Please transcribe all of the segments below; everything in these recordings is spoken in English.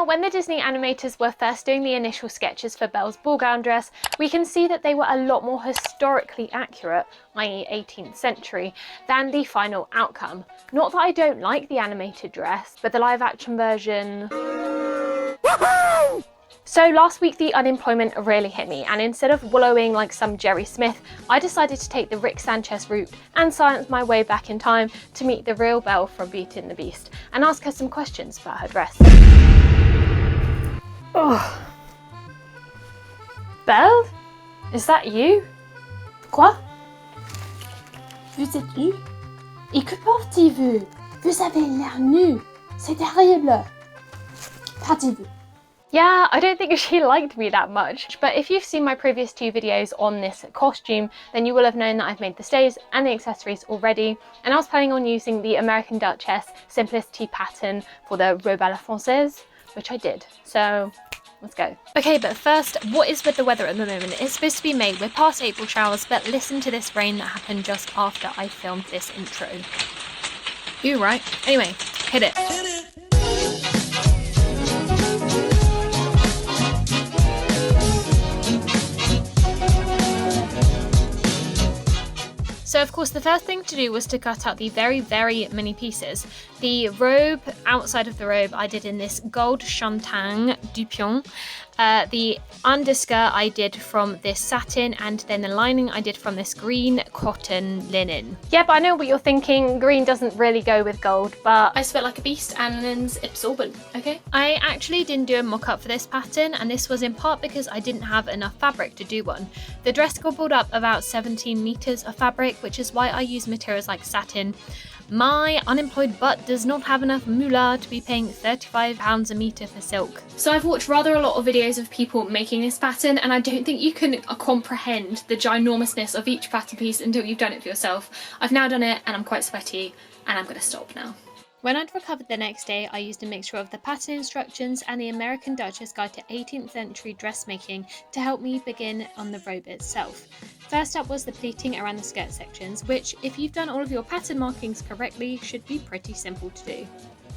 Now, when the Disney animators were first doing the initial sketches for Belle's ball gown dress, we can see that they were a lot more historically accurate, i.e. 18th century, than the final outcome. Not that I don't like the animated dress, but the live action version... Woohoo! So last week the unemployment really hit me, and instead of wallowing like some Jerry Smith, I decided to take the Rick Sanchez route and science my way back in time to meet the real Belle from Beauty and the Beast and ask her some questions about her dress. Oh. Belle? Is that you? Quoi? Vous êtes nu? Et que portez-vous? Vous avez l'air nu. C'est terrible. Partez-vous. Yeah, I don't think she liked me that much, but if you've seen my previous 2 videos on this costume, then you will have known that I've made the stays and the accessories already, and I was planning on using the American Duchess Simplicity pattern for the Robe à la Francaise, which I did, so let's go. Okay, but first, what is with the weather at the moment? It's supposed to be May, we're past April showers, but listen to this rain that happened just after I filmed this intro. You right? Anyway, hit it. So of course the first thing to do was to cut out the very mini pieces. The robe, outside of the robe, I did in this gold Chantin Dupion. The underskirt I did from this satin, and then the lining I did from this green cotton linen. Yep, I know what you're thinking, green doesn't really go with gold, but I sweat like a beast and linen's absorbent, okay? I actually didn't do a mock-up for this pattern, and this was in part because I didn't have enough fabric to do one. The dress gobbled up about 17 meters of fabric, which is why I use materials like satin. My unemployed butt does not have enough moolah to be paying £35 a metre for silk. So I've watched rather a lot of videos of people making this pattern, and I don't think you can comprehend the ginormousness of each pattern piece until you've done it for yourself. I've now done it and I'm quite sweaty, and I'm going to stop now. When I'd recovered the next day, I used a mixture of the pattern instructions and the American Duchess Guide to 18th Century Dressmaking to help me begin on the robe itself. First up was the pleating around the skirt sections, which, if you've done all of your pattern markings correctly, should be pretty simple to do.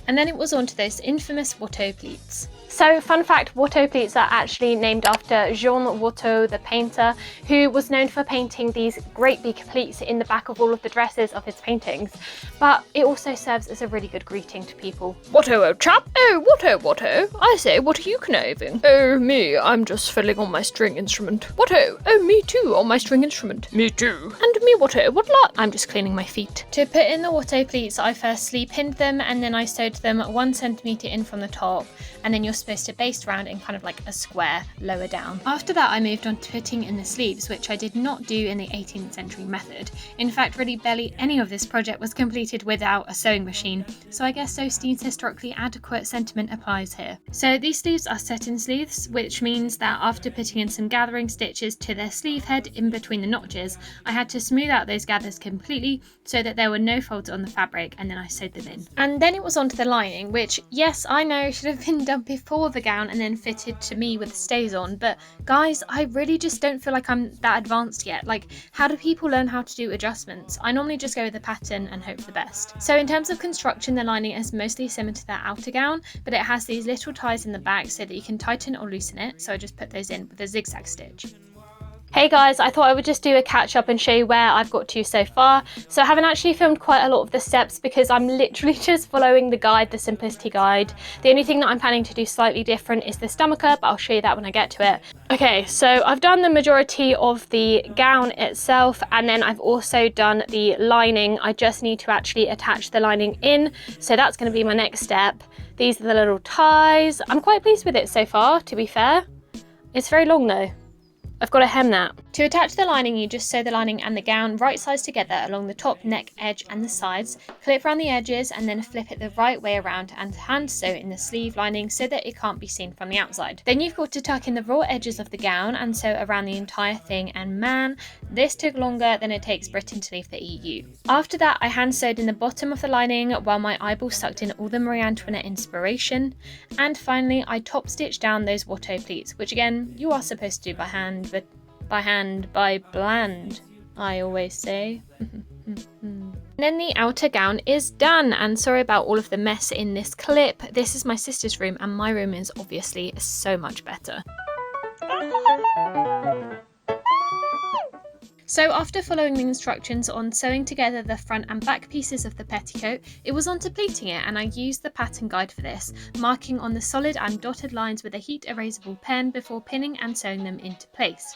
And then it was on to those infamous Watto Pleats. So, fun fact, Watto Pleats are actually named after Jean Watto, the painter, who was known for painting these great big pleats in the back of all of the dresses of his paintings. But it also serves as a really good greeting to people. Watto, old chap? Oh, Watto. I say, what are you conniving? Oh, me, I'm just fiddling on my string instrument. Watto, oh, me too, on my string instrument. Me too. And me, Watto, what luck? I'm just cleaning my feet. To put in the Watto Pleats, I firstly pinned them, and then I sewed them 1 centimetre in from the top, and then you're supposed to baste round in kind of like a square lower down. After that, I moved on to putting in the sleeves, which I did not do in the 18th century method. In fact, really barely any of this project was completed without a sewing machine, so I guess Osteen's historically adequate sentiment applies here. So these sleeves are set-in sleeves, which means that after putting in some gathering stitches to their sleeve head in between the notches, I had to smooth out those gathers completely so that there were no folds on the fabric, and then I sewed them in. And then it was onto the lining, which, yes, I know should have been done before the gown and then fitted to me with stays on, but guys, I really just don't feel like I'm that advanced yet. Like, how do people learn how to do adjustments? I normally just go with the pattern and hope for the best. So in terms of construction, the lining is mostly similar to that outer gown, but it has these little ties in the back so that you can tighten or loosen it, so I just put those in with a zigzag stitch. Hey guys, I thought I would just do a catch up and show you where I've got to so far. So I haven't actually filmed quite a lot of the steps because I'm literally just following the guide, the Simplicity guide. The only thing that I'm planning to do slightly different is the stomacher, but I'll show you that when I get to it. Okay, so I've done the majority of the gown itself, and then I've also done the lining. I just need to actually attach the lining in, so that's going to be my next step. These are the little ties. I'm quite pleased with it so far, to be fair. It's very long though. I've got to hem that. To attach the lining, you just sew the lining and the gown right sides together along the top, neck, edge and the sides, clip around the edges and then flip it the right way around and hand sew in the sleeve lining so that it can't be seen from the outside. Then you've got to tuck in the raw edges of the gown and sew around the entire thing, and man, this took longer than it takes Britain to leave the EU. After that, I hand sewed in the bottom of the lining while my eyeball sucked in all the Marie Antoinette inspiration, and finally I top stitched down those Watto pleats, which again, you are supposed to do by hand, but by bland, I always say. And then the outer gown is done, and sorry about all of the mess in this clip. This is my sister's room and my room is obviously so much better. So after following the instructions on sewing together the front and back pieces of the petticoat, it was on to pleating it, and I used the pattern guide for this, marking on the solid and dotted lines with a heat erasable pen before pinning and sewing them into place.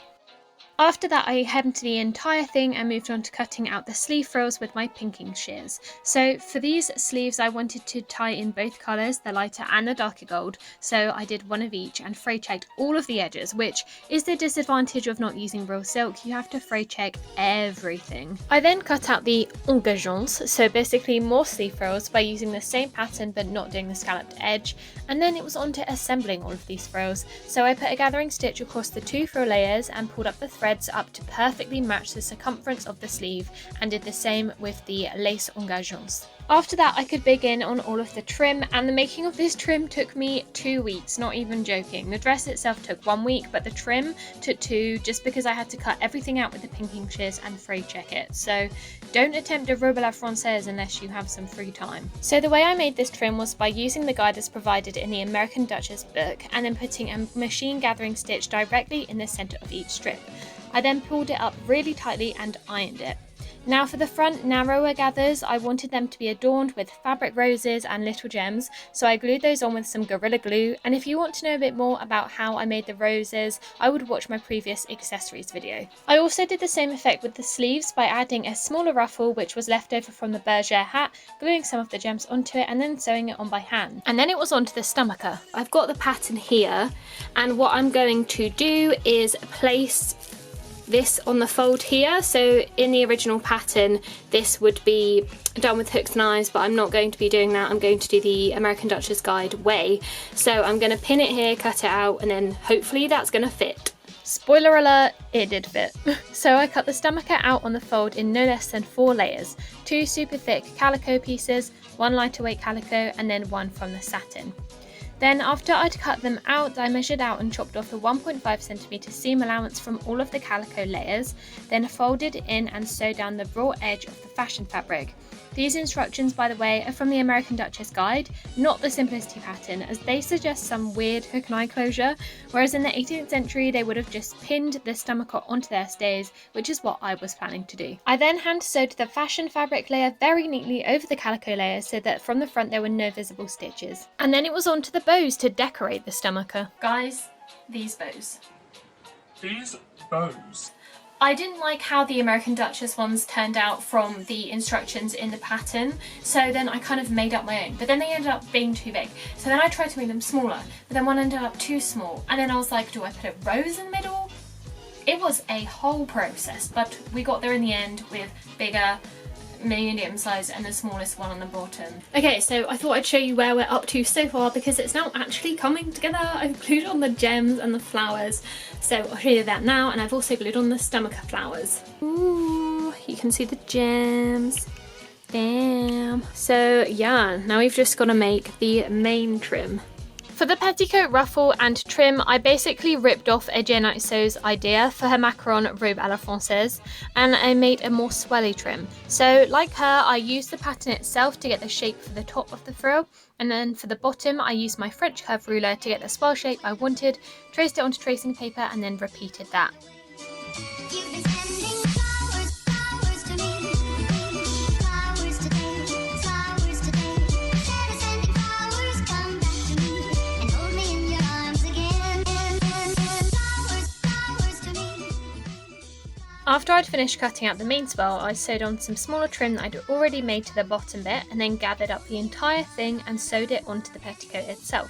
After that, I hemmed the entire thing and moved on to cutting out the sleeve frills with my pinking shears. So for these sleeves, I wanted to tie in both colours, the lighter and the darker gold, so I did one of each and fray checked all of the edges, which is the disadvantage of not using real silk. You have to fray check everything. I then cut out the engagements, so basically more sleeve frills, by using the same pattern but not doing the scalloped edge, and then it was on to assembling all of these frills. So I put a gathering stitch across the 2 frill layers and pulled up the thread up to perfectly match the circumference of the sleeve, and did the same with the lace engagements. After that, I could begin on all of the trim, and the making of this trim took me 2 weeks, not even joking. The dress itself took 1 week, but the trim took 2, just because I had to cut everything out with the pinking shears and fray check it. So don't attempt a robe à la Francaise unless you have some free time. So the way I made this trim was by using the guide as provided in the American Duchess book, and then putting a machine gathering stitch directly in the centre of each strip. I then pulled it up really tightly and ironed it. Now for the front narrower gathers, I wanted them to be adorned with fabric roses and little gems, so I glued those on with some Gorilla Glue, and if you want to know a bit more about how I made the roses, I would watch my previous accessories video. I also did the same effect with the sleeves by adding a smaller ruffle which was left over from the Bergere hat, gluing some of the gems onto it and then sewing it on by hand. And then it was onto the stomacher. I've got the pattern here, and what I'm going to do is place this on the fold here. So in the original pattern this would be done with hooks and eyes, but I'm not going to be doing that. I'm going to do the American Duchess guide way. So I'm going to pin it here, cut it out, and then hopefully that's going to fit. Spoiler alert, it did fit. So I cut the stomacher out on the fold in no less than 4 layers, 2 super thick calico pieces, 1 lighter weight calico, and then 1 from the satin. Then after I'd cut them out, I measured out and chopped off a 1.5cm seam allowance from all of the calico layers, then folded in and sewed down the raw edge of the fashion fabric. These instructions, by the way, are from the American Duchess guide, not the Simplicity pattern, as they suggest some weird hook and eye closure, whereas in the 18th century they would have just pinned the stomacher onto their stays, which is what I was planning to do. I then hand sewed the fashion fabric layer very neatly over the calico layer so that from the front there were no visible stitches. And then it was on to the bows to decorate the stomacher. Guys, these bows. These bows. I didn't like how the American Duchess ones turned out from the instructions in the pattern, so then I kind of made up my own, but then they ended up being too big. So then I tried to make them smaller, but then one ended up too small, and then I was like, do I put a rose in the middle? It was a whole process, but we got there in the end with bigger, medium size and the smallest one on the bottom. Okay, so I thought I'd show you where we're up to so far because it's now actually coming together. I've glued on the gems and the flowers, so I'll show you that now, and I've also glued on the stomacher flowers. Ooh, you can see the gems. Damn. So yeah, now we've just got to make the main trim. For the petticoat ruffle and trim, I basically ripped off Etienne Seau's idea for her macaron robe à la Francaise, and I made a more swelly trim. So like her, I used the pattern itself to get the shape for the top of the frill, and then for the bottom I used my French curve ruler to get the swell shape I wanted, traced it onto tracing paper and then repeated that. After I'd finished cutting out the main swell, I sewed on some smaller trim that I'd already made to the bottom bit, and then gathered up the entire thing and sewed it onto the petticoat itself.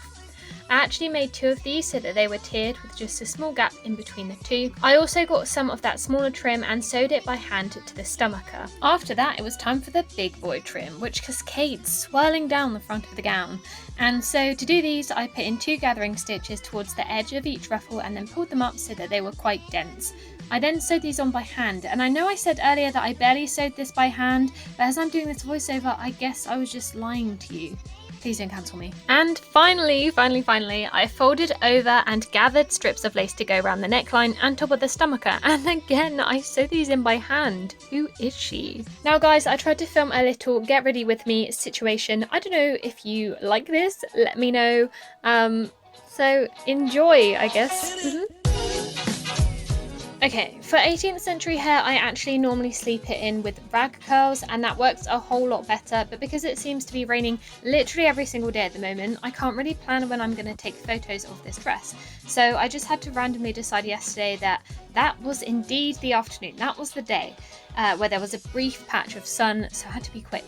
I actually made 2 of these so that they were tiered with just a small gap in between the 2. I also got some of that smaller trim and sewed it by hand to the stomacher. After that it was time for the big boy trim, which cascades swirling down the front of the gown. And so to do these I put in 2 gathering stitches towards the edge of each ruffle and then pulled them up so that they were quite dense. I then sewed these on by hand, and I know I said earlier that I barely sewed this by hand, but as I'm doing this voiceover I guess I was just lying to you. Please don't cancel me. And finally, I folded over and gathered strips of lace to go around the neckline and top of the stomacher. And again, I sewed these in by hand. Who is she? Now guys, I tried to film a little get ready with me situation. I don't know if you like this, let me know. So enjoy, I guess. Okay, for 18th century hair, I actually normally sleep it in with rag curls, and that works a whole lot better, but because it seems to be raining literally every single day at the moment, I can't really plan when I'm going to take photos of this dress. So I just had to randomly decide yesterday that that was indeed the afternoon, that was the day. Where there was a brief patch of sun, so I had to be quick.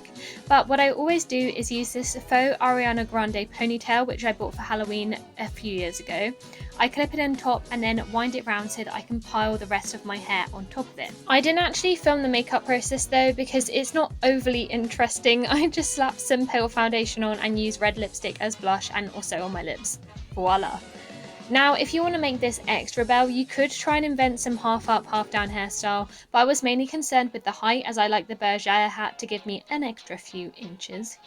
But what I always do is use this faux Ariana Grande ponytail, which I bought for Halloween a few years ago. I clip it on top and then wind it round so that I can pile the rest of my hair on top of it. I didn't actually film the makeup process though, because it's not overly interesting. I just slapped some pale foundation on and used red lipstick as blush and also on my lips. Voila. Now, if you want to make this extra Belle, you could try and invent some half up, half down hairstyle, but I was mainly concerned with the height as I like the Bergere hat to give me an extra few inches.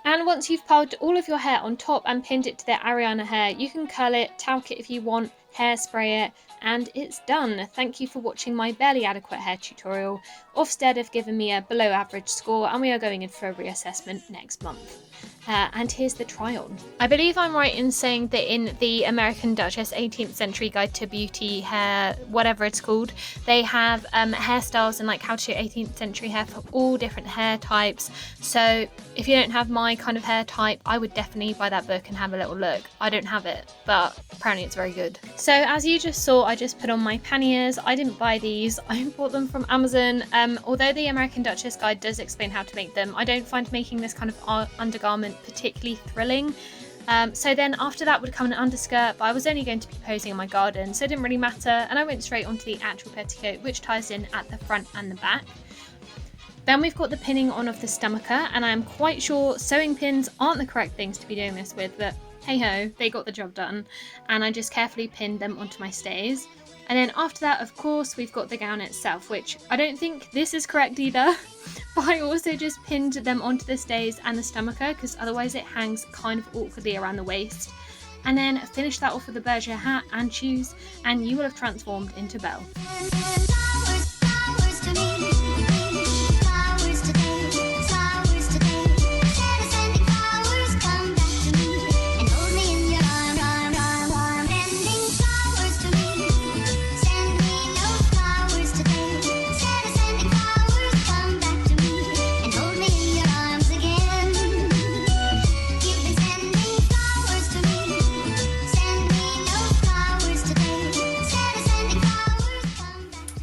And once you've piled all of your hair on top and pinned it to the Ariana hair, you can curl it, talc it if you want, hairspray it, and it's done. Thank you for watching my barely adequate hair tutorial. Ofsted have given me a below average score and we are going in for a reassessment next month. And here's the try on. I believe I'm right in saying that in the American Duchess 18th Century Guide to Beauty Hair, whatever it's called, they have hairstyles and like how to do 18th century hair for all different hair types. So if you don't have my kind of hair type, I would definitely buy that book and have a little look. I don't have it, but apparently it's very good. So as you just saw, I just put on my panniers. I didn't buy these, I bought them from Amazon. Although the American Duchess guide does explain how to make them, I don't find making this kind of undergarment particularly thrilling. So then after that would come an underskirt, but I was only going to be posing in my garden, so it didn't really matter, and I went straight onto the actual petticoat, which ties in at the front and the back. Then we've got the pinning on of the stomacher, and I'm quite sure sewing pins aren't the correct things to be doing this with, but hey ho, they got the job done, and I just carefully pinned them onto my stays. And then after that, of course, we've got the gown itself, which I don't think this is correct either, but I also just pinned them onto the stays and the stomacher because otherwise it hangs kind of awkwardly around the waist. And then finish that off with a Bergere hat and shoes, and you will have transformed into Belle.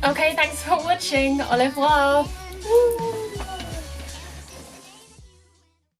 Okay, thanks for watching. Au revoir.